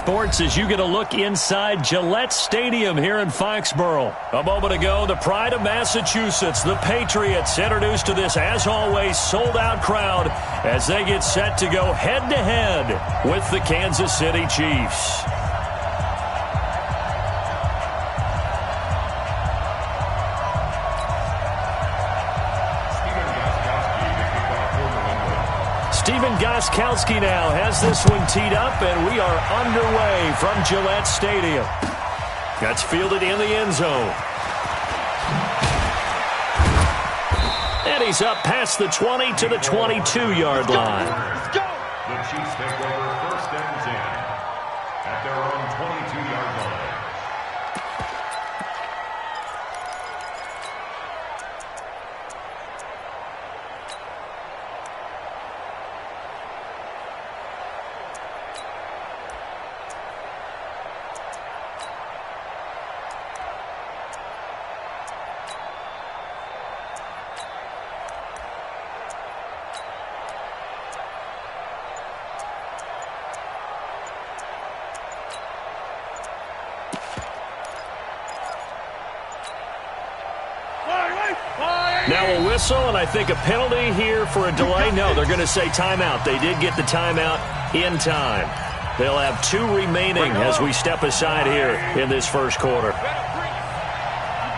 sports as you get a look inside Gillette Stadium here in Foxborough. A moment ago, the pride of Massachusetts, the Patriots, introduced to this, as always, sold-out crowd as they get set to go head-to-head with the Kansas City Chiefs. Stephen Gostkowski now has this one teed up, and we are underway from Gillette Stadium. That's fielded in the end zone. And he's up past the 20 to the 22-yard line. Let's go! The Chiefs take over first and 10 at their own 22-yard line. Now a whistle, and I think a penalty here for a delay. No, they're going to say timeout. They did get the timeout in time. They'll have 2 remaining as we step aside here in this first quarter. You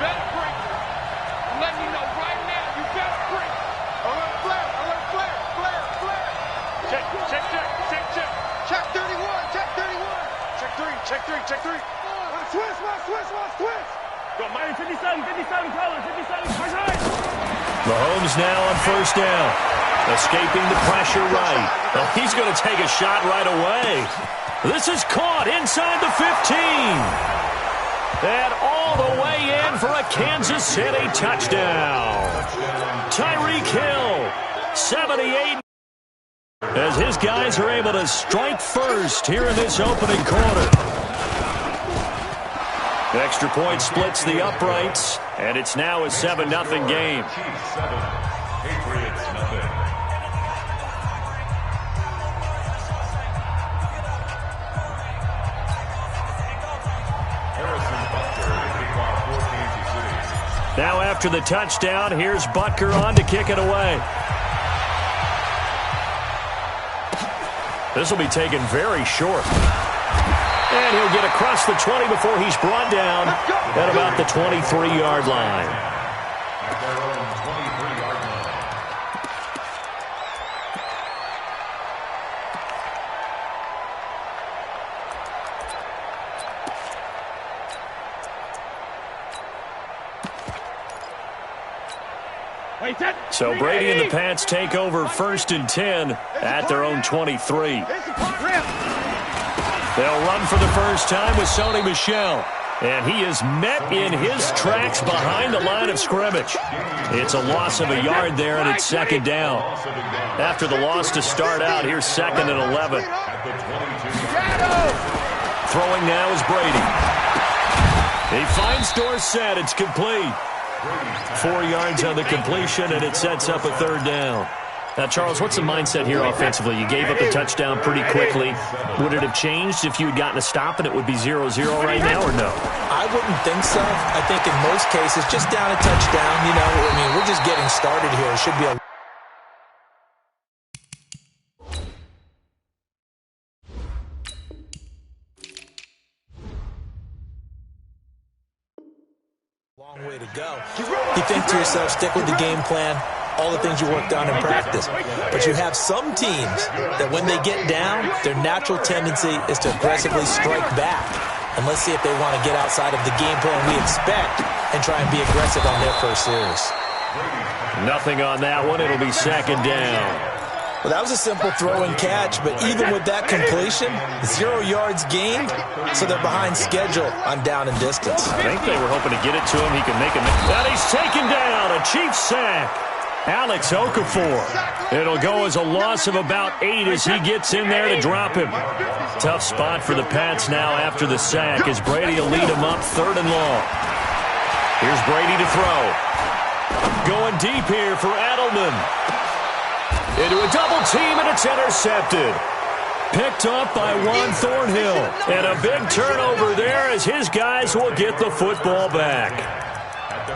better break. I'm letting you know right now, you better break. Alert flare. Check. Check 31, check 31. Check 3. Switch. Go, Miami, 57 colors, 57, Mahomes now on first down. Escaping the pressure right. Well, he's going to take a shot right away. This is caught inside the 15. And all the way in for a Kansas City touchdown. Tyreek Hill, 78. As his guys are able to strike first here in this opening quarter. The extra point splits the uprights, and it's now a 7-0 game. Chiefs 7, Patriots nothing. Harrison Butker to kick off for Kansas City. Now after the touchdown, here's Butker on to kick it away. This will be taken very short. And he'll get across the 20 before he's brought down at about the 23-yard line. At their own 23-yard line. So Brady and the Pats take over first and 10 at their own 23. They'll run for the first time with Sony Michel. And he is met in his tracks behind the line of scrimmage. It's a loss of a yard there, and it's second down. After the loss to start out, here's 2nd and 11. Throwing now is Brady. He finds Dorsett. It's complete. 4 yards on the completion, and it sets up a third down. Now, Charles, what's the mindset here offensively? You gave up a touchdown pretty quickly. Would it have changed if you had gotten a stop and it would be 0-0 right now, or no? I wouldn't think so. I think in most cases, just down a touchdown, you know, I mean, we're just getting started here. It should be a long way to go. You think to yourself, stick with the game plan, all the things you worked on in practice. But you have some teams that when they get down, their natural tendency is to aggressively strike back. And let's see if they want to get outside of the game plan we expect and try and be aggressive on their first series. Nothing on that one. It'll be second down. Well, that was a simple throw and catch, but even with that completion, 0 yards gained, so they're behind schedule on down and distance. I think they were hoping to get it to him. He can make it. And he's taken down. A Chiefs sack. Alex Okafor. It'll go as a loss of about 8 as he gets in there to drop him. Tough spot for the Pats now after the sack as Brady will lead him up 3rd and long. Here's Brady to throw. Going deep here for Edelman. Into a double team, and it's intercepted. Picked up by Juan Thornhill. And a big turnover there as his guys will get the football back.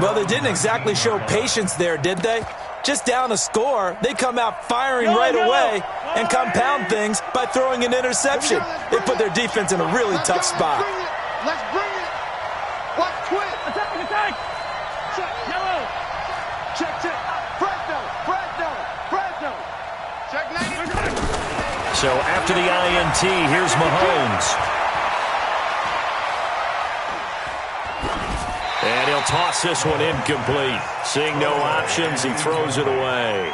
Well, they didn't exactly show patience there, did they? Just down a score, they come out firing right away and compound things by throwing an interception. They put their defense in a really tough spot. Let's bring it. What? Quit. Attack. Check. Yellow. Check. Fresno. Check 90. So after the INT, here's Mahomes. And he'll toss this one incomplete. Seeing no options, he throws it away.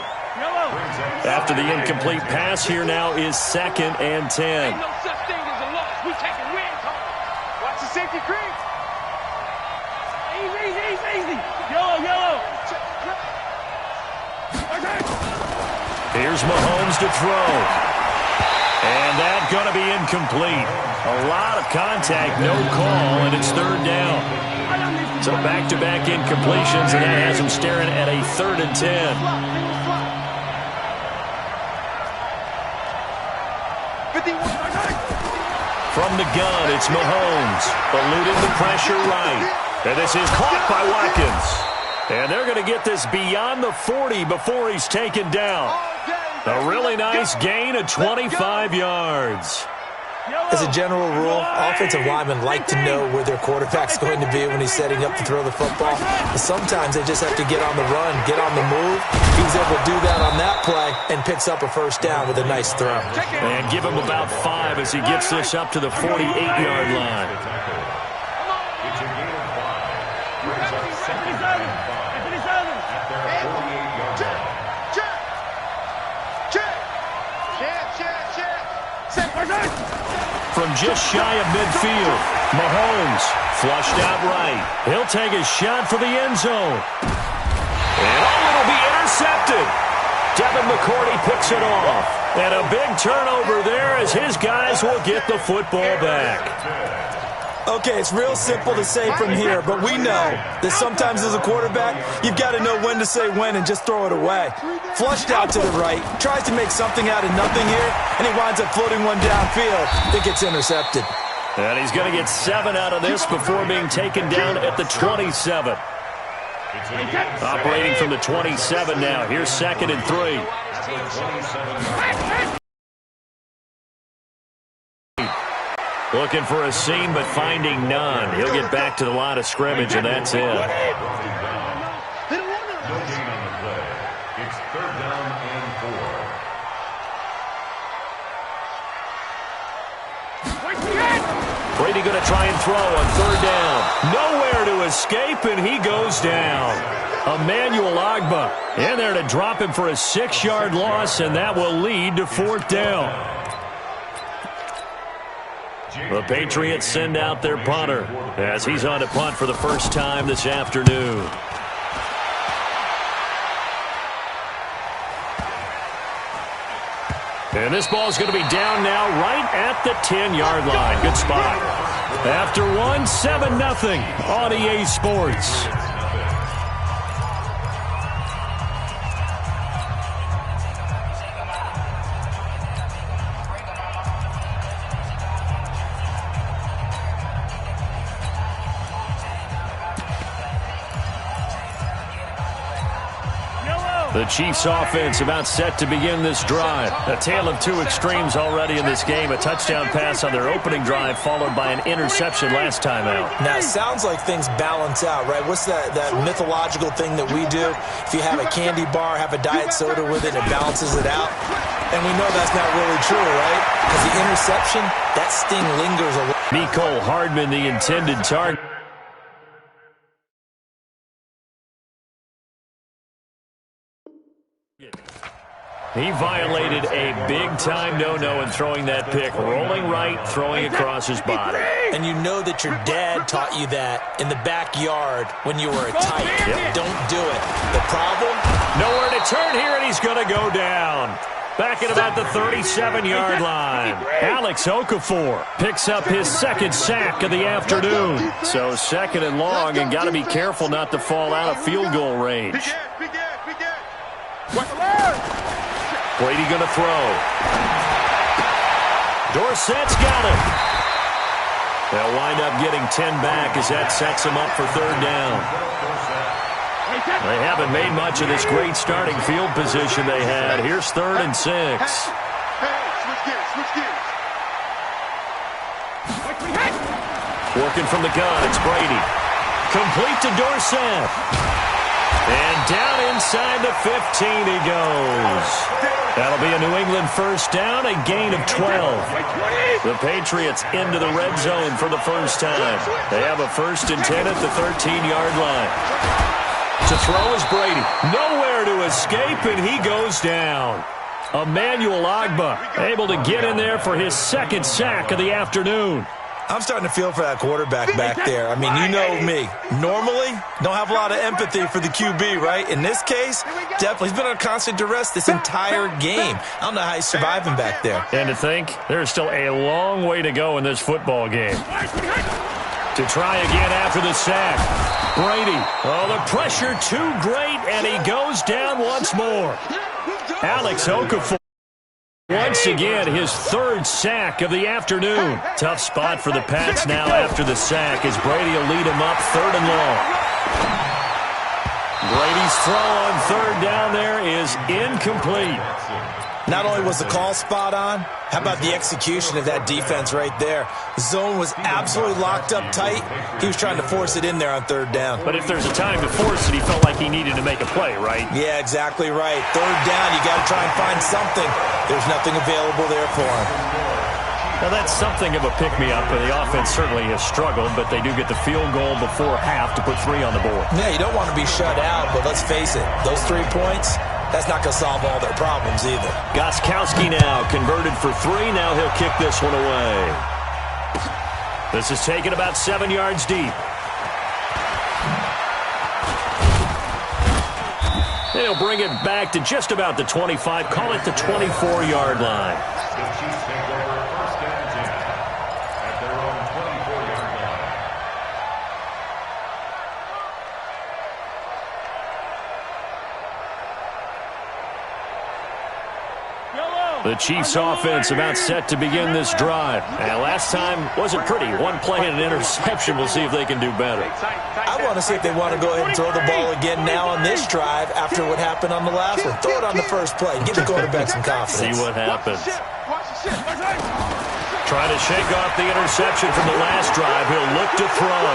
After the incomplete pass, here now is 2nd and 10. Ain't no such thing as a loss. We taking wins home. Watch the safety creep. Easy. Yellow. Here's Mahomes to throw. And that's going to be incomplete. A lot of contact, no call, and it's 3rd down. So back-to-back incompletions, and that has him staring at a 3rd and 10. From the gun, it's Mahomes, eluding the pressure right. And this is caught by Watkins. And they're going to get this beyond the 40 before he's taken down. A really nice gain of 25 yards. As a general rule, offensive linemen like to know where their quarterback's going to be when he's setting up to throw the football. But sometimes they just have to get on the run, get on the move. He was able to do that on that play and picks up a 1st down with a nice throw. And give him about 5 as he gets this up to the 48-yard line. It's a gain of 5. Brings up 2nd and 5 at their 48-yard line. From just shy of midfield, Mahomes flushed out right. He'll take a shot for the end zone. And it'll be intercepted. Devin McCourty picks it off. And a big turnover there as his guys will get the football back. Okay, it's real simple to say from here, but we know that sometimes as a quarterback, you've got to know when to say when and just throw it away. Flushed out to the right, tries to make something out of nothing here, and he winds up floating one downfield that gets intercepted. And he's going to get 7 out of this before being taken down at the 27. Operating from the 27 now. Here's 2nd and 3. Looking for a seam, but finding none. He'll get back to the line of scrimmage, and that's it. No gain on the play. It's 3rd down and 4. Brady going to try and throw on 3rd down. Nowhere to escape, and he goes down. Emmanuel Ogbah in there to drop him for a 6-yard loss, and that will lead to 4th down. The Patriots send out their punter as he's on to punt for the first time this afternoon. And this ball's going to be down now right at the 10-yard line. Good spot. After one, 7-0 on EA Sports. The Chiefs offense about set to begin this drive. A tale of 2 extremes already in this game. A touchdown pass on their opening drive followed by an interception last time out. Now, it sounds like things balance out, right? What's that mythological thing that we do? If you have a candy bar, have a diet soda with it, it balances it out. And we know that's not really true, right? Because the interception, that sting lingers a lot. Mecole Hardman, the intended target. He violated a big-time no-no in throwing that pick. Rolling right, throwing across his body. And you know that your dad taught you that in the backyard when you were a tyke. Yep. Don't do it. The problem? Nowhere to turn here, and he's going to go down. Back at about the 37-yard line. Alex Okafor picks up his 2nd sack of the afternoon. So 2nd and long, and got to be careful not to fall out of field goal range. Brady going to throw. Dorsett's got him. They'll wind up getting 10 back as that sets them up for third down. They haven't made much of this great starting field position they had. Here's 3rd and 6. Hey, switch gears, switch gears. Working from the gun, it's Brady. Complete to Dorsett. And down inside the 15 he goes. That'll be a New England first down, a gain of 12. The Patriots into the red zone for the first time. They have a 1st and 10 at the 13-yard line. To throw is Brady. Nowhere to escape, and he goes down. Emmanuel Ogbah able to get in there for his 2nd sack of the afternoon. I'm starting to feel for that quarterback back there. I mean, you know me. Normally, don't have a lot of empathy for the QB, right? In this case, definitely. He's been on constant duress this entire game. I don't know how he's surviving back there. And to think, there's still a long way to go in this football game. To try again after the sack. Brady. Oh, the pressure too great, and he goes down once more. Alex Okafor. Once again, his 3rd sack of the afternoon. Tough spot for the Pats now after the sack as Brady will lead him up 3rd and long. Brady's throw on 3rd down there is incomplete. Not only was the call spot on, how about the execution of that defense right there? Zone was absolutely locked up tight. He was trying to force it in there on 3rd down. But if there's a time to force it, he felt like he needed to make a play, right? Yeah, exactly right. 3rd down, you got to try and find something. There's nothing available there for him. Well, that's something of a pick-me-up, and the offense certainly has struggled, but they do get the field goal before half to put 3 on the board. Yeah, you don't want to be shut out, but let's face it, those 3 points, that's not going to solve all their problems either. Gostkowski now converted for 3. Now he'll kick this one away. This is taken about 7 yards deep. They'll bring it back to just about the 25. Call it the 24-yard line. The Chiefs offense about set to begin this drive. And last time wasn't pretty. 1 play and an interception. We'll see if they can do better. I want to see if they want to go ahead and throw the ball again now on this drive after what happened on the last one. Throw it on the first play. Give the quarterback some confidence. See what happens. Trying to shake off the interception from the last drive. He'll look to throw.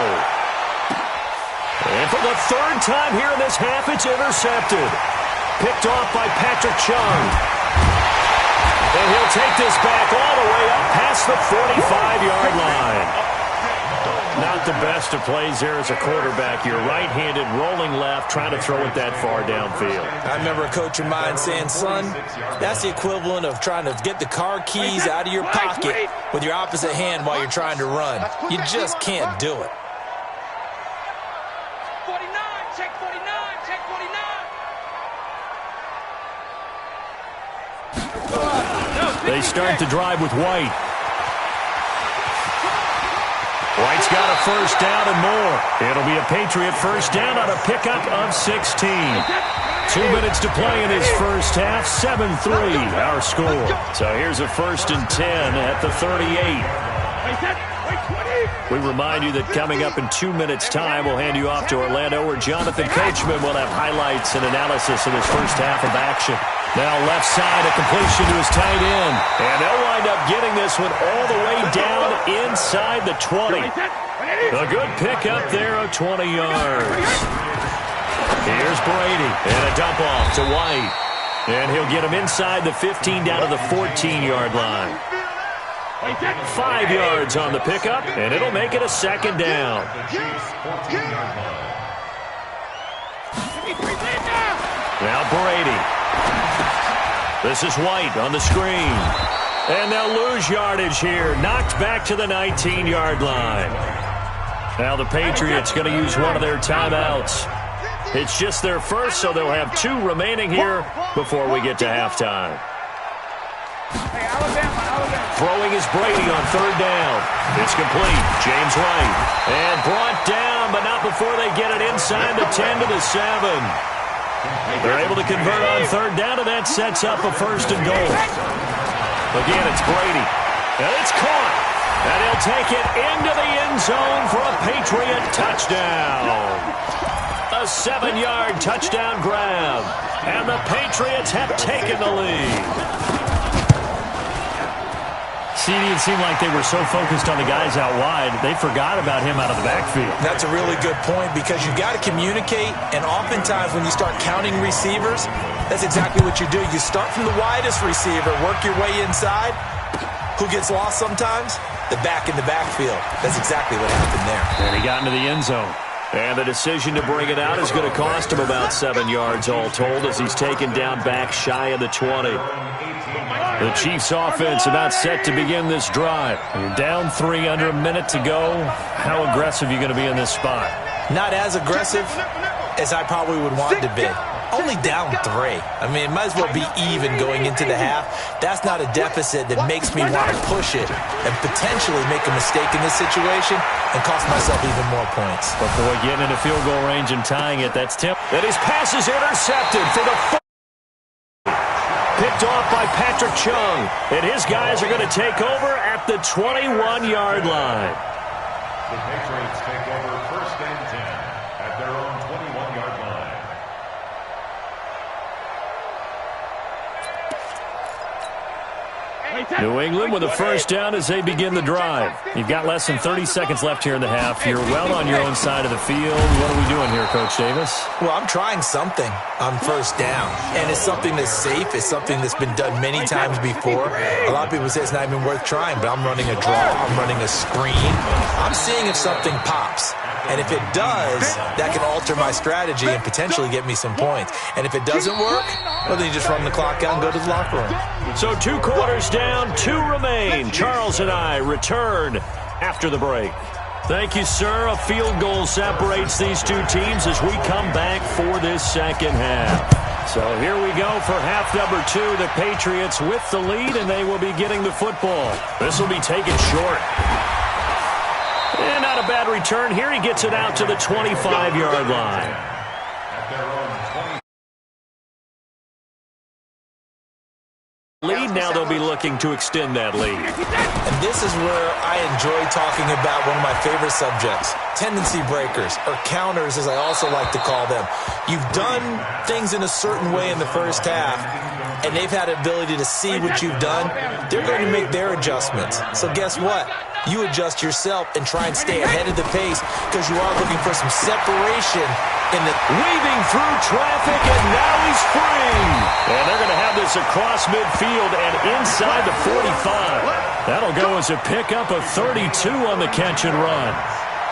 And for the 3rd time here in this half, it's intercepted. Picked off by Patrick Chung. And he'll take this back all the way up past the 45-yard line. Not the best of plays there as a quarterback. You're right-handed, rolling left, trying to throw it that far downfield. I remember a coach of mine saying, son, that's the equivalent of trying to get the car keys out of your pocket with your opposite hand while you're trying to run. You just can't do it. 49, check 49, check 49. They start the drive with White. White's got a first down and more. It'll be a Patriot first down on a pickup of 16. 2 minutes to play in his first half. 7-3 our score. So here's a 1st and 10 at the 38. We remind you that coming up in 2 minutes' time, we'll hand you off to Orlando, where Jonathan Coachman will have highlights and analysis of his first half of action. Now left side, a completion to his tight end. And they'll wind up getting this one all the way down inside the 20. A good pickup there of 20 yards. Here's Brady. And a dump off to White. And he'll get him inside the 15 down to the 14-yard line. 5 yards on the pickup, and it'll make it a 2nd down. Now Brady. This is White on the screen. And they'll lose yardage here. Knocked back to the 19-yard line. Now the Patriots going to use one of their timeouts. It's just their first, so they'll have 2 remaining here before we get to halftime. Throwing is Brady on 3rd down. It's complete. James White. And brought down, but not before they get it inside the 10 to the 7. They're able to convert on 3rd down, and that sets up a 1st and goal. Again, it's Brady. And it's caught. And he'll take it into the end zone for a Patriot touchdown. A 7-yard touchdown grab. And the Patriots have taken the lead. It seemed like they were so focused on the guys out wide, they forgot about him out of the backfield. That's a really good point because you've got to communicate, and oftentimes when you start counting receivers, that's exactly what you do. You start from the widest receiver, work your way inside. Who gets lost sometimes? The back in the backfield. That's exactly what happened there. And he got into the end zone. And the decision to bring it out is going to cost him about 7 yards all told as he's taken down back shy of the 20. The Chiefs offense about set to begin this drive. You're down 3, under a minute to go. How aggressive are you going to be in this spot? Not as aggressive as I probably would want to be. Only down 3. I mean, it might as well be even going into the half. That's not a deficit that makes me want to push it and potentially make a mistake in this situation and cost myself even more points. But boy, getting into field goal range and tying it, that's Tim. And his pass is intercepted for the picked off by Patrick Chung. And his guys are going to take over at the 21-yard line. The Patriots take over 1st and 10 at their own 21-yard line. New England with a first down as they begin the drive. You've got less than 30 seconds left here in the half. You're well on your own side of the field. What are we doing here, Coach Davis? Well, I'm trying something on first down, and it's something that's safe. It's something that's been done many times before. A lot of people say it's not even worth trying, but I'm running a draw. I'm running a screen. I'm seeing if something pops. And if it does, that can alter my strategy and potentially get me some points. And if it doesn't work, well, then you just run the clock out and go to the locker room. So 2 quarters down, 2 remain. Charles and I return after the break. Thank you, sir. A field goal separates these two teams as we come back for this second half. So here we go for half number 2. The Patriots with the lead, and they will be getting the football. This will be taken short. And not a bad return here. He gets it out to the 25-yard line. Lead, now they'll be looking to extend that lead. And this is where I enjoy talking about one of my favorite subjects, tendency breakers, or counters as I also like to call them. You've done things in a certain way in the first half, and they've had the ability to see what you've done. They're going to make their adjustments. So guess what? You adjust yourself and try and stay ahead of the pace because you are looking for some separation in the weaving through traffic, and now he's free. And they're going to have this across midfield and inside the 45. That'll go as a pickup of 32 on the catch and run.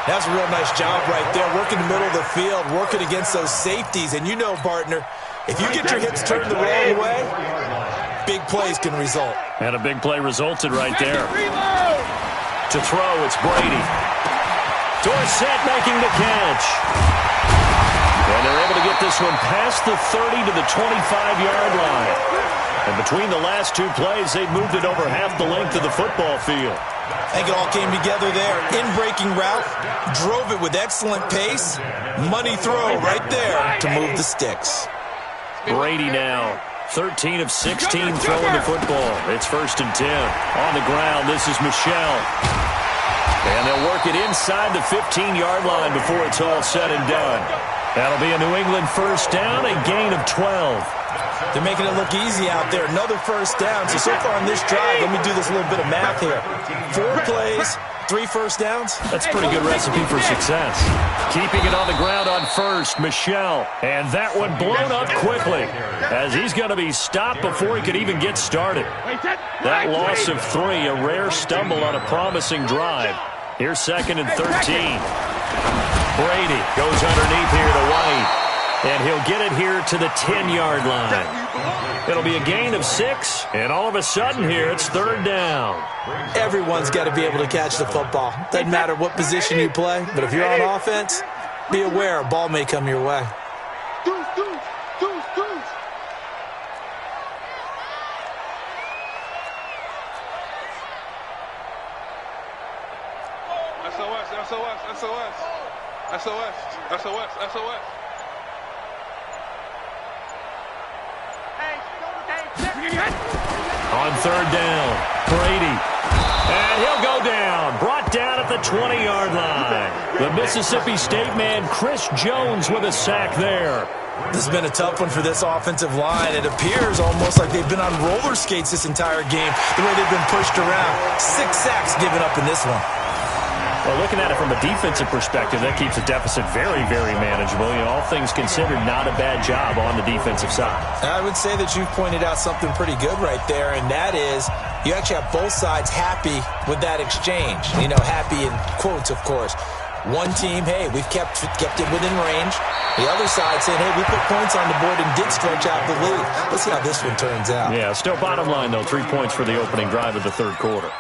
That's a real nice job right there, working the middle of the field, working against those safeties. And you know, partner, if you get your hips turned the wrong way, big plays can result. And a big play resulted right there. To throw, it's Brady. Dorsett making the catch. And they're able to get this one past the 30 to the 25-yard line. And between the last 2 plays, they've moved it over half the length of the football field. I think it all came together there. In-breaking route, drove it with excellent pace. Money throw right there to move the sticks. Brady now, 13 of 16 throwing the football. It's 1st and 10. On the ground, this is Michelle. And they'll work it inside the 15-yard line before it's all said and done. That'll be a New England first down, a gain of 12. They're making it look easy out there. Another first down. So far on this drive, let me do this little bit of math here. 4 plays, 3 first downs. That's a pretty good recipe for success. Keeping it on the ground on first, Michelle. And that one blown up quickly as he's going to be stopped before he could even get started. That loss of 3, a rare stumble on a promising drive. Here's 2nd and 13. Brady goes underneath here to White. And he'll get it here to the 10-yard line. It'll be a gain of 6, and all of a sudden here it's 3rd down. Everyone's got to be able to catch the football. Doesn't matter what position you play, but if you're on offense, be aware a ball may come your way. SOS. On 3rd down, Brady. And he'll go down. Brought brought down at the 20-yard line. The Mississippi State man, Chris Jones, with a sack there. This has been a tough one for this offensive line. It appears almost like they've been on roller skates this entire game, the way they've been pushed around. 6 sacks given up in this one. Well, looking at it from a defensive perspective, that keeps the deficit very, very manageable. You know, all things considered, not a bad job on the defensive side. I would say that you've pointed out something pretty good right there, and that is you actually have both sides happy with that exchange. You know, happy in quotes, of course. One team, hey, we've kept it within range. The other side saying, hey, we put points on the board and did stretch out the lead. Let's see how this one turns out. Yeah, still bottom line, though, 3 points for the opening drive of the third quarter.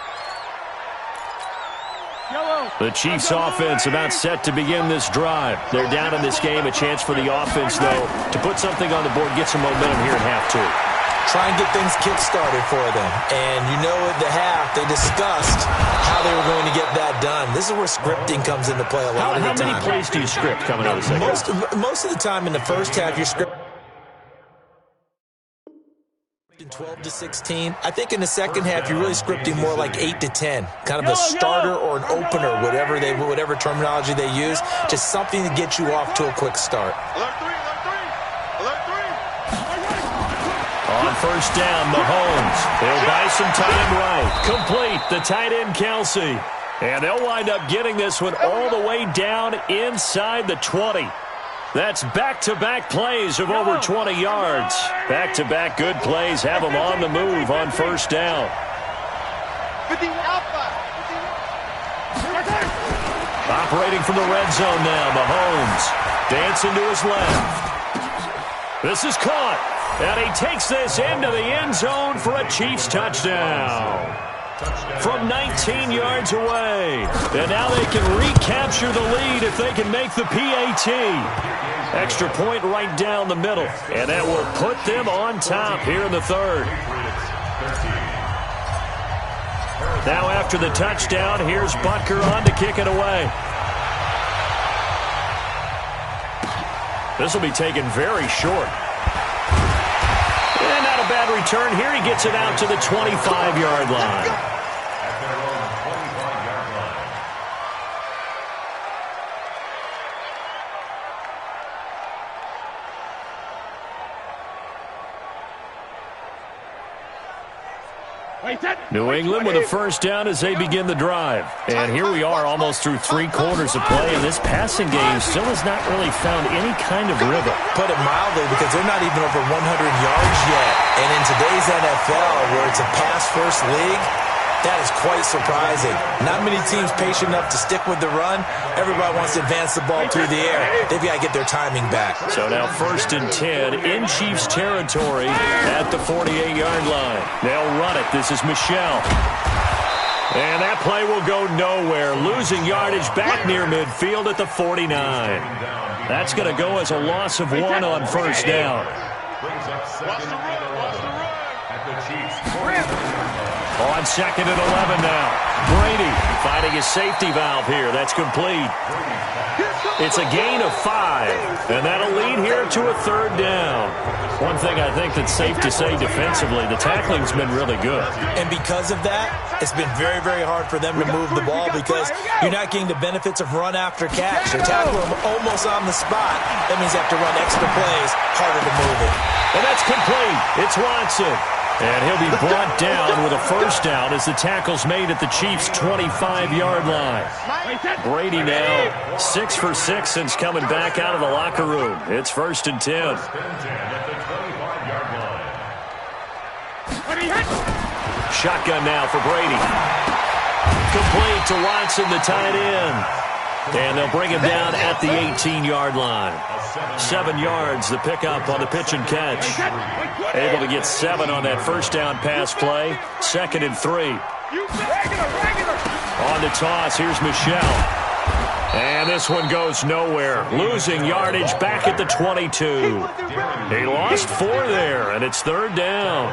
The Chiefs offense about set to begin this drive. They're down in this game. A chance for the offense, though, to put something on the board, get some momentum here in half two. Try and get things kick-started for them. And you know at the half, they discussed how they were going to get that done. This is where scripting comes into play a lot of the time. How many plays do you script coming out of the second half? Most of the time in the first half, you're scripting 12 to 16. I think in the second half, you're really scripting more like 8 to 10. Kind of a starter or an opener, whatever terminology they use. Just something to get you off to a quick start. Alert three. On first down, Mahomes. He'll buy some time right. Complete, the tight end, Kelsey. And they'll wind up getting this one all the way down inside the 20. That's back-to-back plays of over 20 yards. Back-to-back good plays have them on the move on first down. 50 alpha. Operating from the red zone now, Mahomes. Dancing to his left. This is caught. And he takes this into the end zone for a Chiefs touchdown. From 19 yards away. And now they can recapture the lead if they can make the PAT. Extra point right down the middle. And that will put them on top here in the third. Now after the touchdown, here's Butker on to kick it away. This will be taken very short. And not a bad return. Here he gets it out to the 25-yard line. New England with a first down as they begin the drive. And here we are almost through 3 quarters of play, and this passing game still has not really found any kind of rhythm. Put it mildly, because they're not even over 100 yards yet. And in today's NFL, where it's a pass-first league, that is quite surprising. Not many teams patient enough to stick with the run. Everybody wants to advance the ball through the air. They've got to get their timing back. So now first and 10 in Chiefs territory at the 48-yard line. They'll run it. This is Michel. And that play will go nowhere. Losing yardage back near midfield at the 49. That's going to go as a loss of 1 on first down. Watch the run. At the Chiefs. On second and 11 now. Brady finding his safety valve here. That's complete. It's a gain of 5, and that'll lead here to a third down. One thing I think that's safe to say defensively, the tackling's been really good. And because of that, it's been very, very hard for them to move the ball because you're not getting the benefits of run after catch. They tackle them almost on the spot. That means you have to run extra plays, harder to move it. And that's complete. It's Watson. And he'll be brought down with a first down as the tackle's made at the Chiefs' 25-yard line. Brady now 6 for 6 since coming back out of the locker room. It's first and 10. Shotgun now for Brady. Complete to Watson, the tight end. And they'll bring him down at the 18-yard line. 7 yards, the pickup on the pitch and catch. Able to get 7 on that first down pass play. Second and 3. On the toss, here's Michel. And this one goes nowhere. Losing yardage back at the 22. He lost 4 there, and it's third down.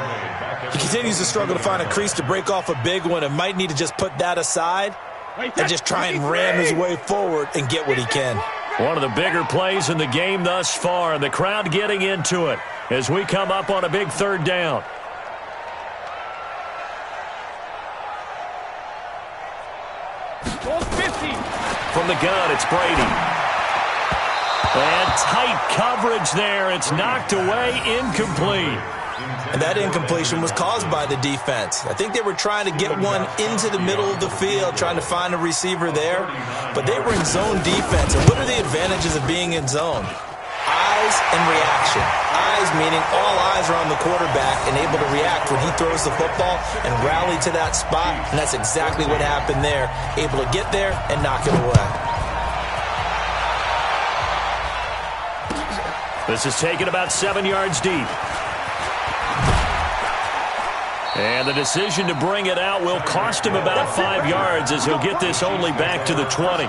He continues to struggle to find a crease to break off a big one and might need to just put that aside and just try and ram his way forward and get what he can. One of the bigger plays in the game thus far, and the crowd getting into it as we come up on a big third down. From the gun, it's Brady. And tight coverage there. It's knocked away, incomplete. And that incompletion was caused by the defense. I think they were trying to get one into the middle of the field, trying to find a receiver there. But they were in zone defense. And what are the advantages of being in zone? Eyes and reaction. Eyes meaning all eyes are on the quarterback and able to react when he throws the football and rally to that spot. And that's exactly what happened there. Able to get there and knock it away. This is taken about 7 yards deep. And the decision to bring it out will cost him about 5 yards as he'll get this only back to the 20.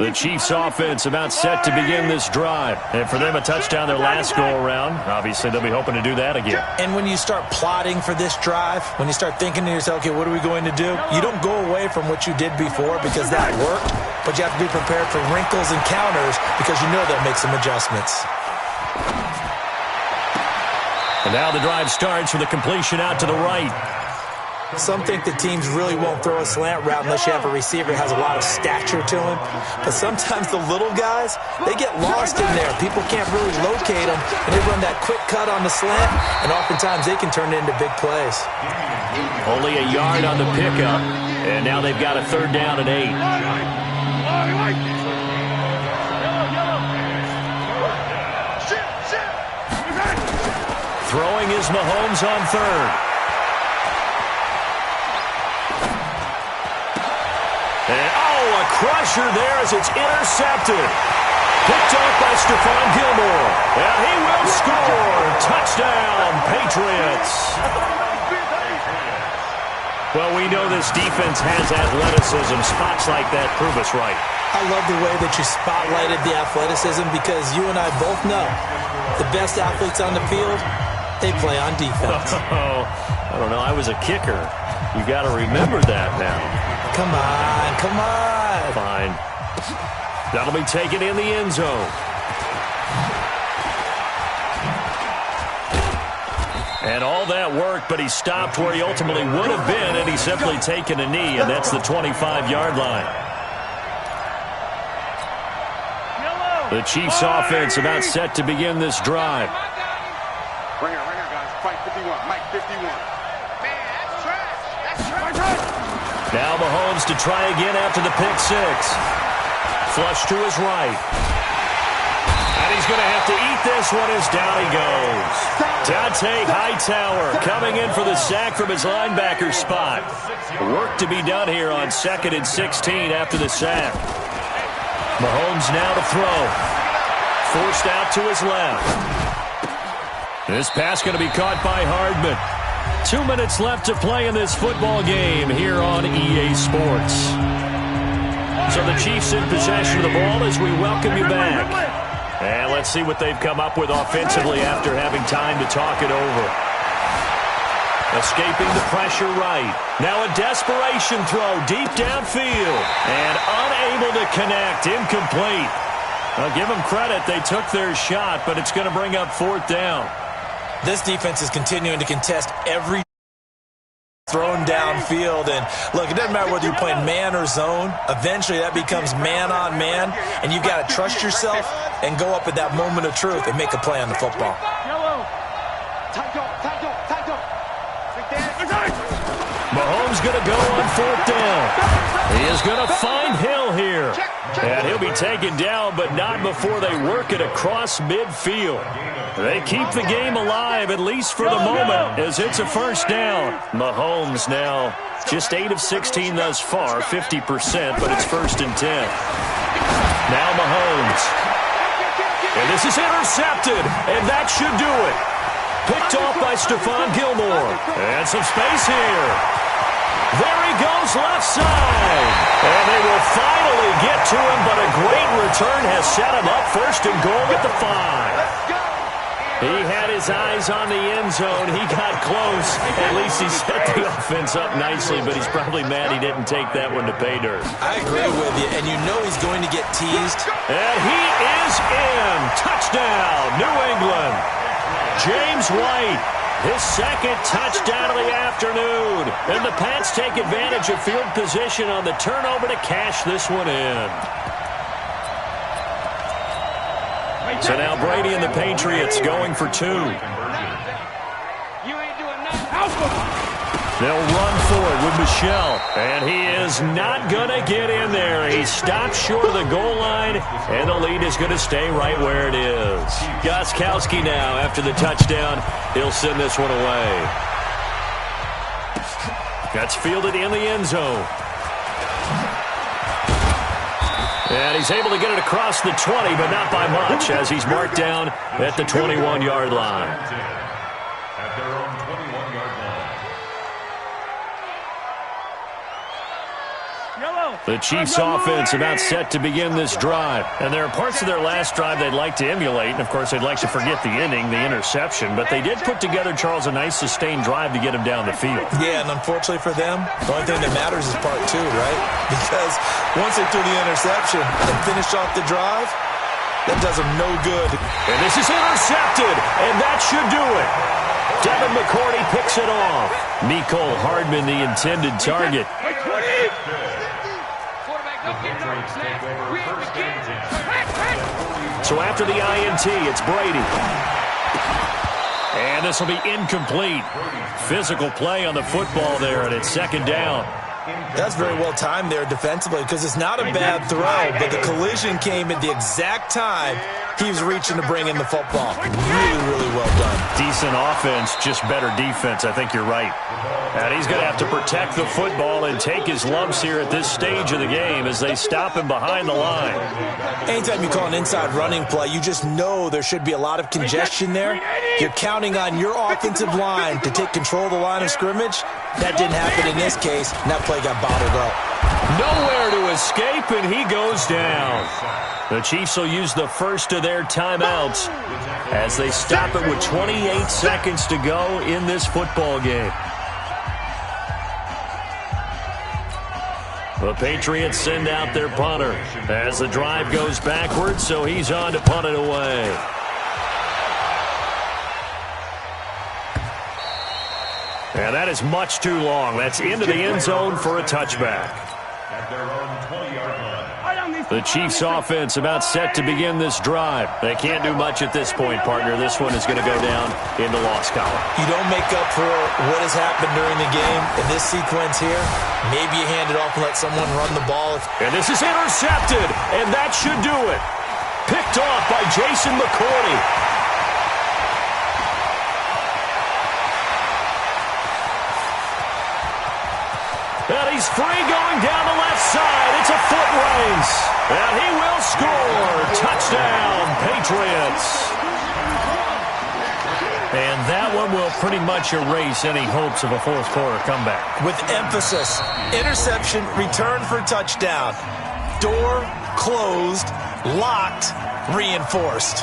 The Chiefs offense about set to begin this drive. And for them, a touchdown their last go-around. Obviously, they'll be hoping to do that again. And when you start plotting for this drive, when you start thinking to yourself, okay, what are we going to do? You don't go away from what you did before because that worked, but you have to be prepared for wrinkles and counters because you know they'll make some adjustments. And now the drive starts with a completion out to the right. Some think the teams really won't throw a slant route unless you have a receiver who has a lot of stature to him. But sometimes the little guys, they get lost in there. People can't really locate them, and they run that quick cut on the slant, and oftentimes they can turn it into big plays. Only a yard on the pickup, and now they've got a 3rd down and 8. Throwing is Mahomes on 3rd. And, a crusher there as it's intercepted. Picked off by Stephon Gilmore. And he will score. Touchdown, Patriots. Well, we know this defense has athleticism. Spots like that prove us right. I love the way that you spotlighted the athleticism because you and I both know the best athletes on the field, they play on defense. Oh, I don't know. I was a kicker. You got to remember that now. Come on, come on. Fine. That'll be taken in the end zone. And all that work, but he stopped where he ultimately would have been, and he's simply taken a knee, and that's the 25-yard line. The Chiefs offense about set to begin this drive. Right here, guys. Fight 51. Mike 51. Man, that's trash. That's trash. Now Mahomes to try again after the pick six. Flush to his right. And he's going to have to eat this one as down he goes. Dante Hightower coming in for the sack from his linebacker spot. Work to be done here on 2nd and 16 after the sack. Mahomes now to throw. Forced out to his left. This pass going to be caught by Hardman. 2 minutes left to play in this football game here on EA Sports. So the Chiefs in possession of the ball as we welcome you back. And let's see what they've come up with offensively after having time to talk it over. Escaping the pressure right. Now a desperation throw deep downfield. And unable to connect. Incomplete. I'll give them credit. They took their shot, but it's going to bring up 4th down. This defense is continuing to contest every thrown downfield. And look, it doesn't matter whether you're playing man or zone. Eventually that becomes man on man, and you've got to trust yourself and go up at that moment of truth and make a play on the football. Mahomes going to go on 4th down. He is going to find Hill here. And he'll be taken down, but not before they work it across midfield. They keep the game alive, at least for the moment, as it's a 1st down. Mahomes now just 8 of 16 thus far, 50%, but it's 1st and 10. Now Mahomes. And this is intercepted, and that should do it. Picked off by Stephon Gilmore. And some space here. There he goes left side. And they will finally get to him, but a great return has set him up 1st and goal at the 5. He had his eyes on the end zone. He got close. At least he set the offense up nicely, but he's probably mad he didn't take that one to pay dirt. I agree with you, and you know he's going to get teased. And he is in. Touchdown, New England. James White, his second touchdown of the afternoon. And the Pats take advantage of field position on the turnover to cash this one in. So now Brady and the Patriots going for two. You ain't doing nothing. They'll run for it with Michel. And he is not going to get in there. He stopped short of the goal line, and the lead is going to stay right where it is. Gostkowski now, after the touchdown, he'll send this one away. That's fielded in the end zone. And he's able to get it across the 20, but not by much, as he's marked down at the 21-yard line. At their own 21-yard line. The Chiefs' offense about set to begin this drive. And there are parts of their last drive they'd like to emulate. And, of course, they'd like to forget the ending, the interception. But they did put together, Charles, a nice sustained drive to get him down the field. Yeah, and unfortunately for them, the only thing that matters is part two, right? Because once they threw the interception and finished off the drive, that does them no good. And this is intercepted, and that should do it. Devin McCourty picks it off. Mecole Hardman, the intended target. So after the INT, it's Brady. And this will be incomplete. Physical play on the football there, and it's second down. That's very well timed there defensively, because it's not a bad throw, but the collision came at the exact time he was reaching to bring in the football. Really, really well done. Decent offense, just better defense. I think you're right. And he's going to have to protect the football and take his lumps here at this stage of the game as they stop him behind the line. Anytime you call an inside running play, you just know there should be a lot of congestion there. You're counting on your offensive line to take control of the line of scrimmage. That didn't happen in this case, and that play got bottled up. Nowhere to escape, and he goes down. The Chiefs will use the first of their timeouts as they stop it with 28 seconds to go in this football game. The Patriots send out their punter as the drive goes backwards, so he's on to punt it away. And that is much too long. That's into the end zone for a touchback. At their own 20-yard line. The Chiefs' offense about set to begin this drive. They can't do much at this point, partner. This one is going to go down in the loss column. You don't make up for what has happened during the game in this sequence here. Maybe you hand it off and let someone run the ball. And this is intercepted, and that should do it. Picked off by Jason McCourty. And he's free going down the left side. It's a foot race. And he will score. Touchdown, Patriots. And that one will pretty much erase any hopes of a fourth quarter comeback. With emphasis, interception, return for touchdown. Door closed, locked, reinforced.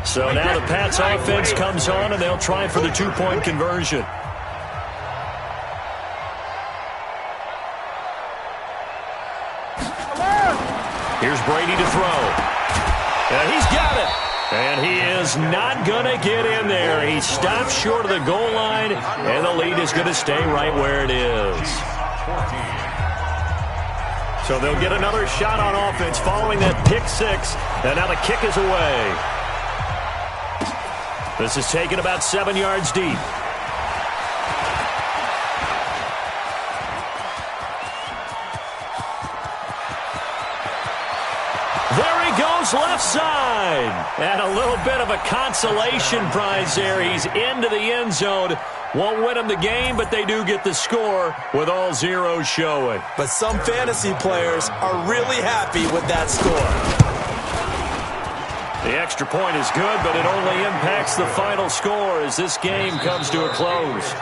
So now the Pats offense comes on, and they'll try for the two-point conversion. Here's Brady to throw. And he's got it. And he is not going to get in there. He stops short of the goal line, and the lead is going to stay right where it is. So they'll get another shot on offense following that pick six, and now the kick is away. This is taken about 7 yards deep. There he goes, left side. And a little bit of a consolation prize there. He's into the end zone. Won't win them the game, but they do get the score with all zeros showing. But some fantasy players are really happy with that score. The extra point is good, but it only impacts the final score as this game comes to a close.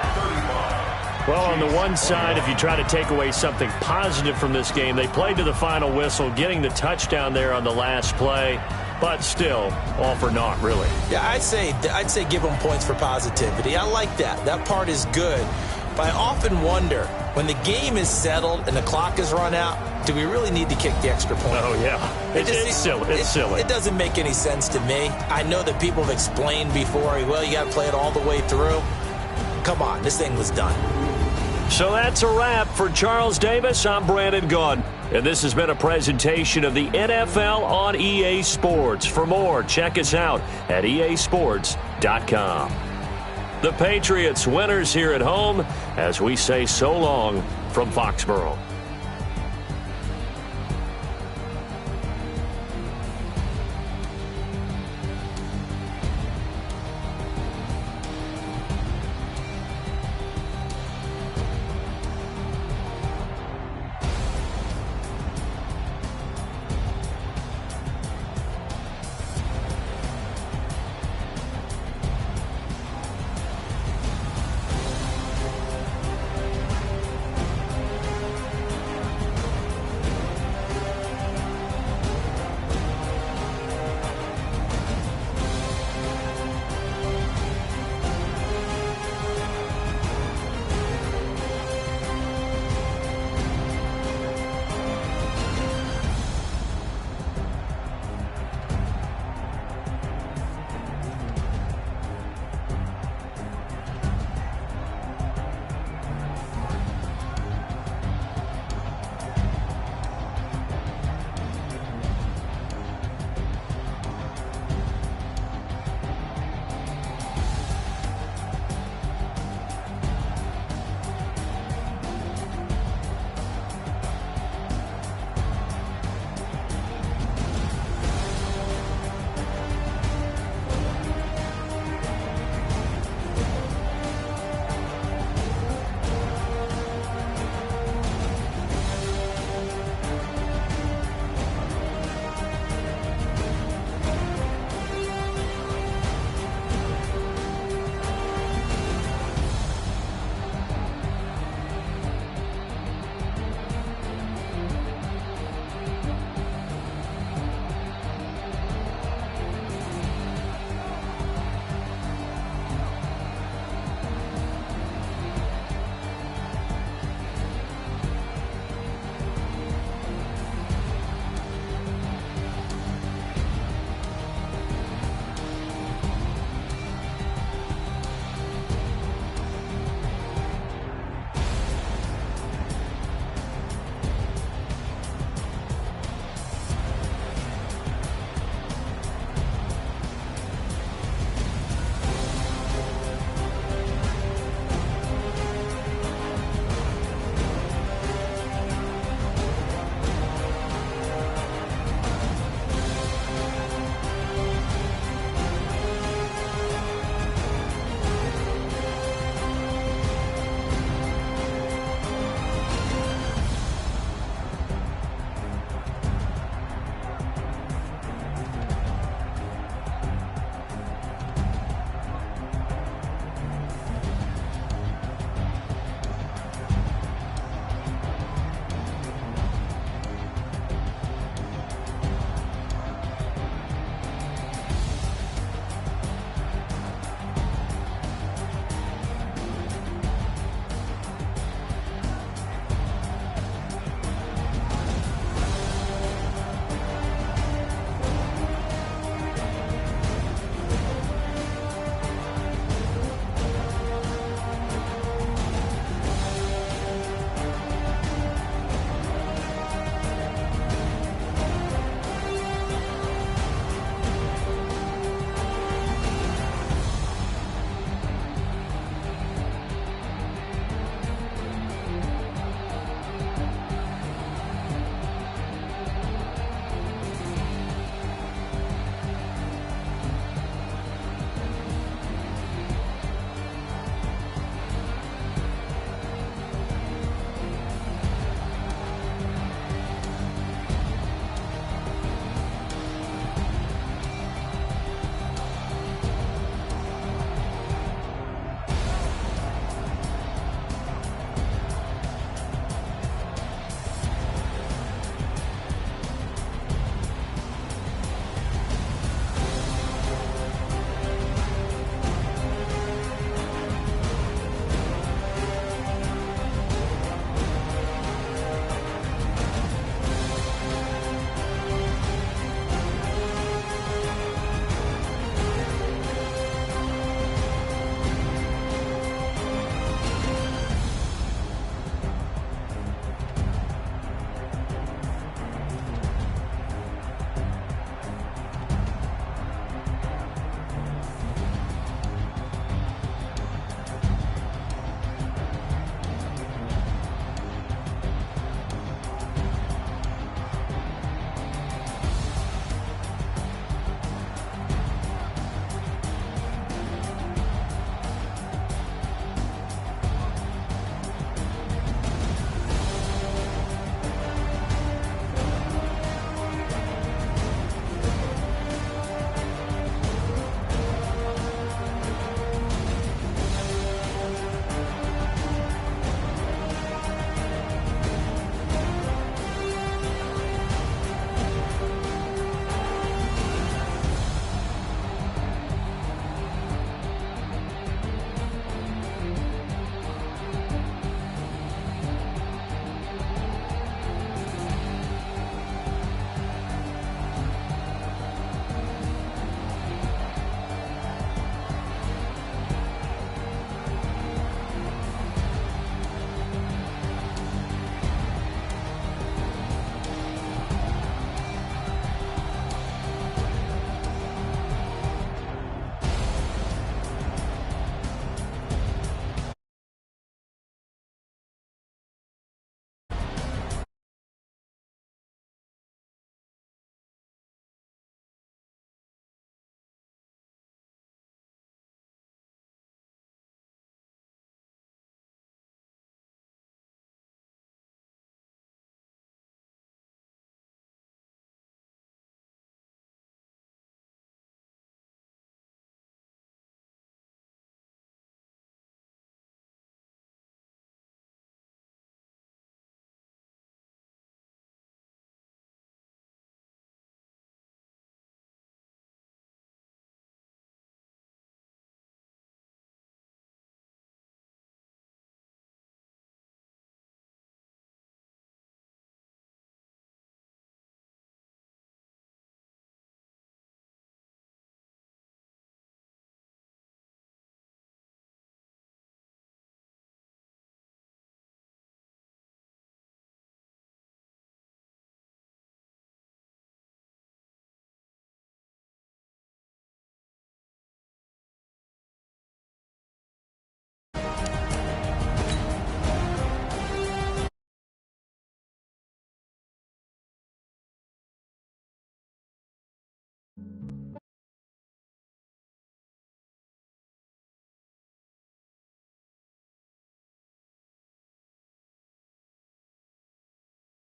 Well, on the one side, if you try to take away something positive from this game, they played to the final whistle, getting the touchdown there on the last play, but still, all for naught, really. Yeah, I'd say give them points for positivity. I like that. That part is good. But I often wonder, when the game is settled and the clock is run out, do we really need to kick the extra point? Oh, yeah. It's silly. It's silly. It doesn't make any sense to me. I know that people have explained before, well, you got to play it all the way through. Come on, this thing was done. So that's a wrap for Charles Davis. I'm Brandon Gunn. And this has been a presentation of the NFL on EA Sports. For more, check us out at easports.com. The Patriots winners here at home as we say so long from Foxborough.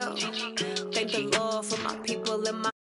Thank the Lord for my people and my